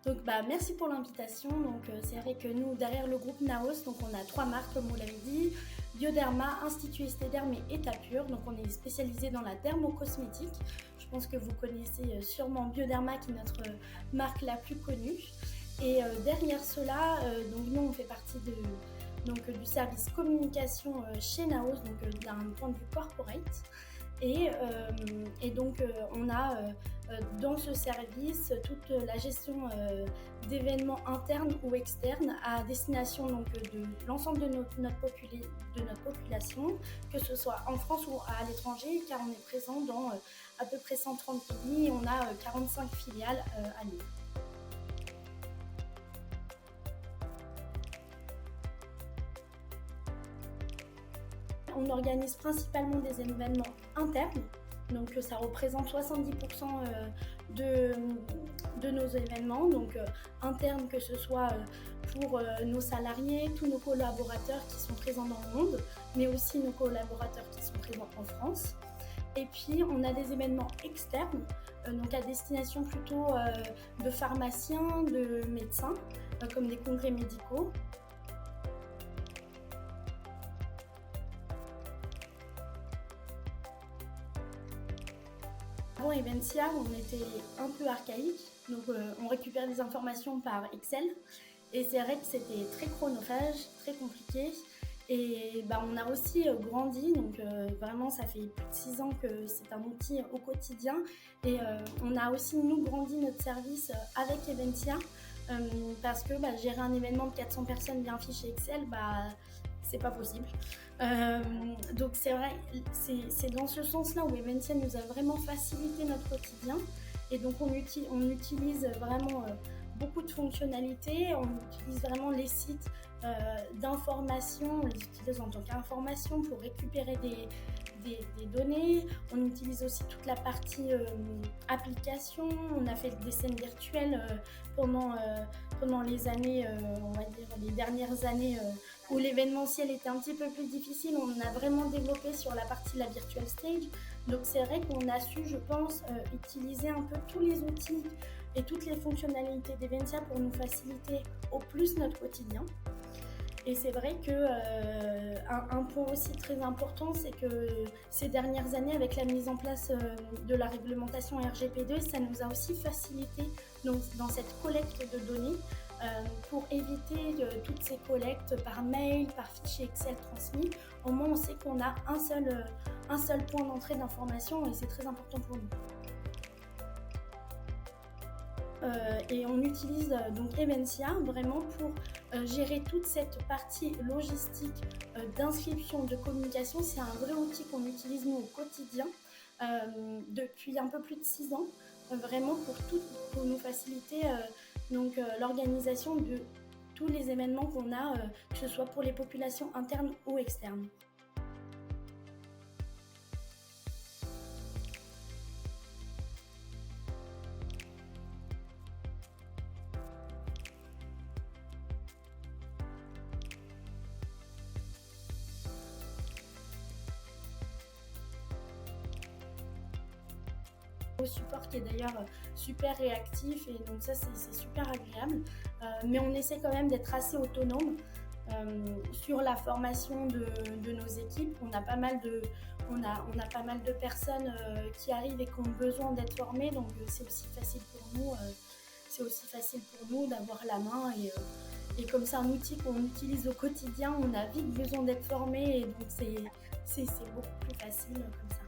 Donc merci pour l'invitation. C'est vrai que nous, derrière le groupe Naos, donc on a 3 marques comme vous l'avez dit, Bioderma, Institut Estéderm et Étapure. Donc on est spécialisé dans la dermocosmétique. Je pense que vous connaissez sûrement Bioderma qui est notre marque la plus connue. Et derrière cela, donc nous on fait partie du service communication chez Naos, d'un point de vue corporate. Et donc on a dans ce service toute la gestion d'événements internes ou externes à destination de l'ensemble de notre population, que ce soit en France ou à l'étranger, car on est présent dans à peu près 130 pays et on a 45 filiales à Lyon. On organise principalement des événements internes, donc ça représente 70% de nos événements, donc internes, que ce soit pour nos salariés, tous nos collaborateurs qui sont présents dans le monde, mais aussi nos collaborateurs qui sont présents en France. Et puis on a des événements externes, donc à destination plutôt de pharmaciens, de médecins, comme des congrès médicaux. Avant Eventia, on était un peu archaïque, donc on récupère des informations par Excel, et c'est vrai que c'était très chronophage, très compliqué. Et on a aussi grandi, donc vraiment ça fait plus de 6 ans que c'est un outil au quotidien, et on a aussi nous grandi notre service avec Eventia, parce que gérer un événement de 400 personnes via un fichier Excel, c'est pas possible. Donc c'est vrai, c'est dans ce sens-là où Eventia nous a vraiment facilité notre quotidien, et donc on utilise vraiment beaucoup de fonctionnalités. On utilise vraiment les sites d'information, on les utilise en tant qu'information pour récupérer des données. On utilise aussi toute la partie application. On a fait des scènes virtuelles pendant les années, on va dire les dernières années où l'événementiel était un petit peu plus difficile. On a vraiment développé sur la partie la virtual stage. Donc c'est vrai qu'on a su, je pense, utiliser un peu tous les outils et toutes les fonctionnalités d'Eventia pour nous faciliter au plus notre quotidien. Et c'est vrai que un point aussi très important, c'est que ces dernières années, avec la mise en place de la réglementation RGPD, ça nous a aussi facilité dans cette collecte de données pour éviter toutes ces collectes par mail, par fichier Excel transmis. Au moins, on sait qu'on a un seul point d'entrée d'information, et c'est très important pour nous. Et on utilise donc Eventia vraiment pour gérer toute cette partie logistique d'inscription, de communication. C'est un vrai outil qu'on utilise nous au quotidien depuis un peu plus de 6 ans, vraiment pour nous faciliter l'organisation de tous les événements qu'on a, que ce soit pour les populations internes ou externes. Au support qui est d'ailleurs super réactif, et donc ça c'est super agréable, mais on essaie quand même d'être assez autonome sur la formation de nos équipes. On a pas mal de personnes qui arrivent et qui ont besoin d'être formées, donc c'est aussi facile pour nous d'avoir la main, et comme c'est un outil qu'on utilise au quotidien, on a vite besoin d'être formé, et donc c'est beaucoup plus facile comme ça.